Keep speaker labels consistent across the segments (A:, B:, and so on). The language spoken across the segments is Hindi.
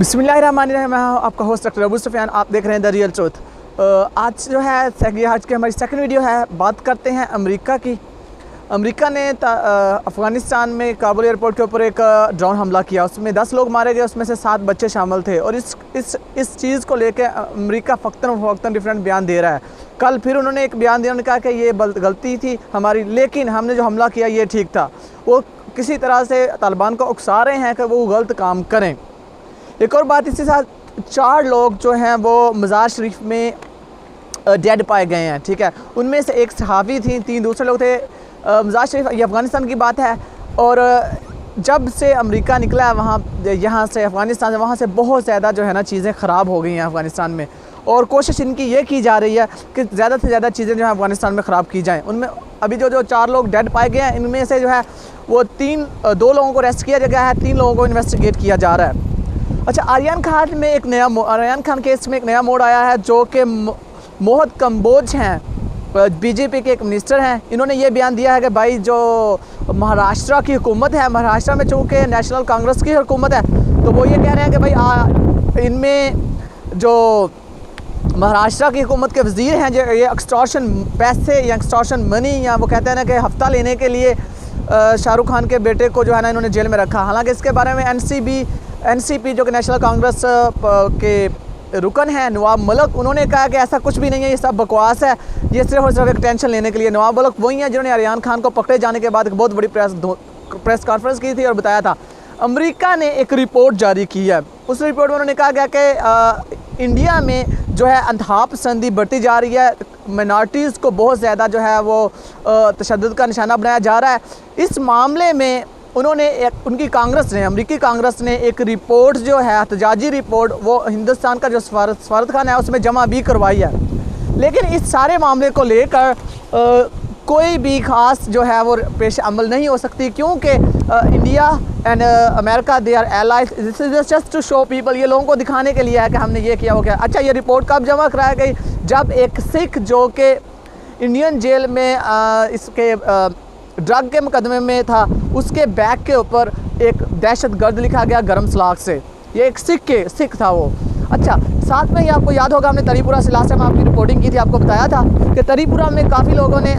A: बिस्मिल्लाहिर्रहमानिर्रहीम। मैं आपका होस्ट डॉक्टर अबू सुफियान। आप देख रहे हैं द रियल ट्रूथ। आज जो है आज की हमारी सेकंड वीडियो है। बात करते हैं अमेरिका की। अमेरिका ने अफ़गानिस्तान में काबुल एयरपोर्ट के ऊपर एक ड्रोन हमला किया। उसमें 10 लोग मारे गए, उसमें से 7 बच्चे शामिल थे। और इस चीज़ को लेकर अमेरिका फ़क्तन डिफरेंट बयान दे रहा है। कल फिर उन्होंने एक बयान दिया, उन्होंने कहा कि ये गलती थी हमारी, लेकिन हमने जो हमला किया ये ठीक था। वो किसी तरह से तालिबान को उकसा रहे हैं कि वो गलत काम करें। एक और बात, इसके साथ 4 लोग जो हैं वो मज़ार शरीफ में डेड पाए गए हैं। ठीक है, उनमें से एक सहाफ़ी थी, 3 दूसरे लोग थे। मज़ार शरीफ ये अफ़गानिस्तान की बात है। और जब से अमेरिका निकला है यहाँ से अफ़गानिस्तान से, वहाँ से बहुत ज़्यादा जो है ना चीज़ें ख़राब हो गई हैं अफ़गानिस्तान में। और कोशिश इनकी ये की जा रही है कि ज़्यादा से ज़्यादा चीज़ें जो है अफ़गानिस्तान में ख़राब की जाएँ। उनमें अभी जो 4 लोग डेड पाए गए हैं, इनमें से जो है वो 2 लोगों को अरेस्ट किया गया है, 3 लोगों को इन्वेस्टिगेट किया जा रहा है। अच्छा, आर्यन खान केस में एक नया मोड़ आया है, जो कि मोहत कंबोज हैं, बीजेपी के एक मिनिस्टर हैं। इन्होंने ये बयान दिया है कि भाई जो महाराष्ट्र की हुकूमत है, महाराष्ट्र में चूँकि नेशनल कांग्रेस की हुकूमत है, तो वो ये कह रहे हैं कि भाई इनमें जो महाराष्ट्र की हुकूमत के वज़ीर हैं, जो ये एक्सटॉर्शन पैसे या एक्सटॉर्शन मनी, या वो कहते हैं ना कि हफ्ता लेने के लिए शाहरुख खान के बेटे को जो है ना इन्होंने जेल में रखा। हालांकि इसके बारे में एनसीपी जो कि नेशनल कांग्रेस के रुकन हैं नवाब मलिक, उन्होंने कहा कि ऐसा कुछ भी नहीं है, ये सब बकवास है, ये सिर्फ और सिर्फ एक टेंशन लेने के लिए। नवाब मलिक वही हैं जिन्होंने आर्यन खान को पकड़े जाने के बाद एक बहुत बड़ी प्रेस कॉन्फ्रेंस की थी और बताया था। अमेरिका ने एक रिपोर्ट जारी की है। उस रिपोर्ट में उन्होंने कहा गया कि इंडिया में जो है अंतहा पसंदी बढ़ती जा रही है, माइनॉरिटीज़ को बहुत ज़्यादा जो है वो तशद्दुद का निशाना बनाया जा रहा है। इस मामले में उन्होंने अमेरिकी कांग्रेस ने एक रिपोर्ट जो है एहतजाजी रिपोर्ट, वो हिंदुस्तान का जो सफारत खाना है उसमें जमा भी करवाई है। लेकिन इस सारे मामले को लेकर कोई भी ख़ास जो है वो पेश अमल नहीं हो सकती, क्योंकि India and America they are allies. This is just to show people, ये लोगों को दिखाने के लिए है कि हमने ये किया वो किया। अच्छा, ये रिपोर्ट कब जमा कराई गई? जब एक सिख जो कि इंडियन जेल में इसके ड्रग के मुकदमे में था, उसके बैग के ऊपर एक दहशतगर्द लिखा गया गरम सलाख से। ये एक सिख था वो। अच्छा, साथ में ही आपको याद होगा हमने तरीपुरा से लास्ट टाइम आपकी रिपोर्टिंग की थी, आपको बताया था कि तरीपुरा में काफ़ी लोगों ने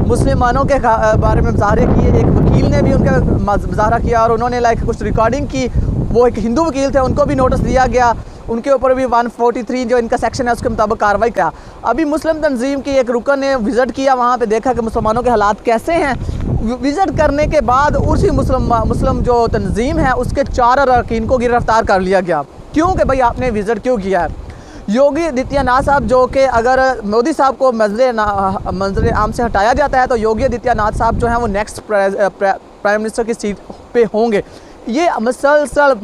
A: मुसलमानों के बारे में मुजाहरे किए। एक वकील ने भी उनका मुजाहरा किया और उन्होंने कुछ रिकॉर्डिंग की। वो एक हिंदू वकील थे, उनको भी नोटिस दिया गया, उनके ऊपर भी 143 जो इनका सेक्शन है उसके मुताबिक कार्रवाई किया। अभी मुस्लिम तंजीम की एक रुकन ने विज़िट किया, वहाँ पे देखा कि मुसलमानों के हालात कैसे हैं। विज़िट करने के बाद उसी मुस्लिम जो तंजीम है उसके 4 अरकान को गिरफ्तार कर लिया गया। क्यों कि भाई आपने विज़िट क्यों किया है? योगी आदित्यनाथ साहब, जो कि अगर मोदी साहब को मंजर आम से हटाया जाता है तो योगी आदित्यनाथ साहब जो हैं वो नेक्स्ट प्राइम मिनिस्टर की सीट पे होंगे। ये मसलसल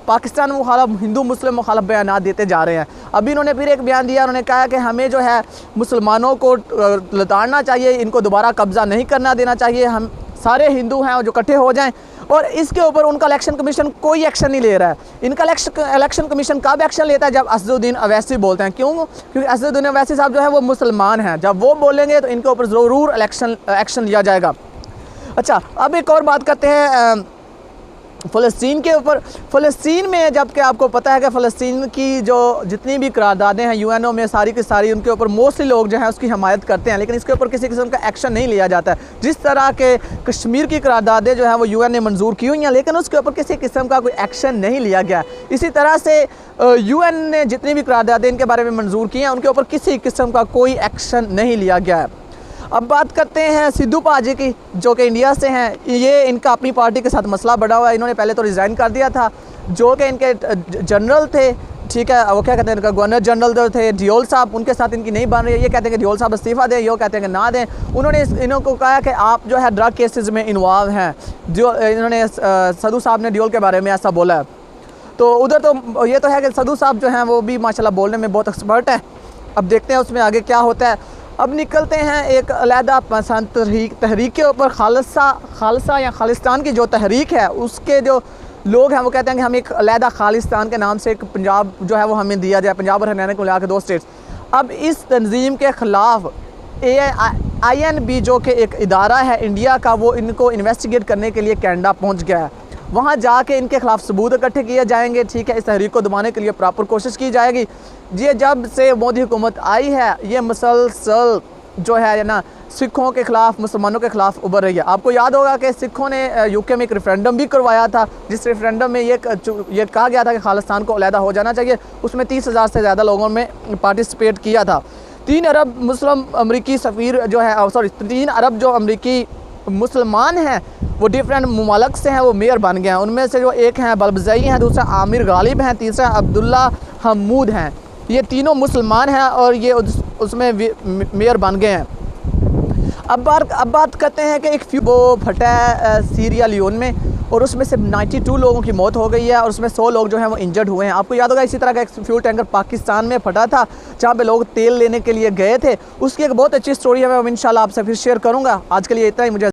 A: पाकिस्तान मुखालिफ, हिंदू मुस्लिम मुखालिफ बयान देते जा रहे हैं। अभी इन्होंने फिर एक बयान दिया, उन्होंने कहा कि हमें जो है मुसलमानों को लताड़ना चाहिए, इनको दोबारा कब्ज़ा नहीं करना देना चाहिए, हम सारे हिंदू हैं जो इकट्ठे हो जाएं। और इसके ऊपर उनका इलेक्शन कमीशन कोई एक्शन नहीं ले रहा है। इनका इलेक्शन कमीशन कब एक्शन लेता है? जब असदुद्दीन अवैसी बोलते हैं। क्यों? क्योंकि असदुद्दीन अवैसी साहब जो है वो मुसलमान हैं, जब वो बोलेंगे तो इनके ऊपर ज़रूर एक्शन लिया जाएगा। अच्छा, अब एक और बात करते हैं फ़लस्तीन के ऊपर। फ़लस्तीन में जबकि आपको पता है कि फ़लस्तीन की जो जितनी भी करारदादें हैं यूएनओ में, सारी की सारी उनके ऊपर मोस्टली लोग जो हैं उसकी हमायत करते हैं, लेकिन इसके ऊपर किसी किस्म का एक्शन नहीं लिया जाता है। जिस तरह के कश्मीर की करारदादें जो हैं वो यूएन ने मंजूर की हुई हैं, लेकिन उसके ऊपर किसी किस्म का कोई एक्शन नहीं लिया गया। इसी तरह से यूएन ने जितनी भी करारदादें इनके बारे में मंजूर की हैं, उनके ऊपर किसी किस्म का कोई एक्शन नहीं लिया गया है। अब बात करते हैं सिद्धू पाजी की, जो कि इंडिया से हैं। ये इनका अपनी पार्टी के साथ मसला बढ़ा हुआ है। इन्होंने पहले तो रिज़ाइन कर दिया था, जो कि इनके जनरल थे, ठीक है, वो क्या कहते हैं, इनका गवर्नर जनरल जो थे डियोल साहब, उनके साथ इनकी नहीं बन रही है। ये कहते हैं कि डियोल साहब इस्तीफ़ा दें, ये कहते हैं कि ना दें। उन्होंने इनको कहा कि आप जो है ड्रग केसेस में इन्वॉल्व हैं। जो इन्होंने सदू साहब ने डियोल के बारे में ऐसा बोला है। तो उधर तो ये तो है कि सदू साहब जो हैं वो भी माशाल्लाह बोलने में बहुत एक्सपर्ट है। अब देखते हैं उसमें आगे क्या होता है। अब निकलते हैं एक अलहदा पसंद तहरीक के ऊपर। खालसा या खालिस्तान की जो तहरीक है, उसके जो लोग हैं वो कहते हैं कि हम एक अलहदा खालिस्तान के नाम से एक पंजाब जो है वो हमें दिया जाए, पंजाब और हरियाणा को मिला के 2 स्टेट्स। अब इस तंजीम के ख़िलाफ़ INB जो कि एक इदारा है इंडिया का, वो इनको इन्वेस्टिगेट करने के लिए कनाडा पहुंच गया है। वहाँ जाके इनके खिलाफ सबूत इकट्ठे किए जाएंगे, ठीक है। इस तहरीक को दबाने के लिए प्रॉपर कोशिश की जाएगी। ये जब से मोदी हुकूमत आई है ये मुसलसल जो है ना सिखों के ख़िलाफ़, मुसलमानों के ख़िलाफ़ उभर रही है। आपको याद होगा कि सिखों ने यूके में एक रेफरेंडम भी करवाया था, जिस रेफरेंडम में ये कहा गया था कि खालिस्तान को अलहदा हो जाना चाहिए। उसमें 30,000 से ज़्यादा लोगों ने पार्टिसिपेट किया था। 3 अरब मुस्लिम अमरीकी सफ़ीर जो है 3 अरब जो अमरीकी मुसलमान हैं वो डिफरेंट ममालिक से हैं, वो मेयर बन गए हैं। उनमें से जो एक हैं बल्बजई हैं, दूसरा आमिर गालिब हैं, तीसरा अब्दुल्ला हमूद हैं। ये तीनों मुसलमान हैं और ये उसमें मेयर बन गए हैं। अब बात करते हैं कि एक वो फटा है सीरिया लियोन में और उसमें से 92 लोगों की मौत हो गई है और उसमें 100 लोग जो हैं वो इंजर्ड हुए हैं। आपको याद होगा इसी तरह का एक फ्यूल टैंकर पाकिस्तान में फटा था जहाँ पे लोग तेल लेने के लिए गए थे। उसकी एक बहुत अच्छी स्टोरी है, मैं इंशाल्लाह आपसे फिर शेयर करूँगा। आज के लिए इतना ही। मुझे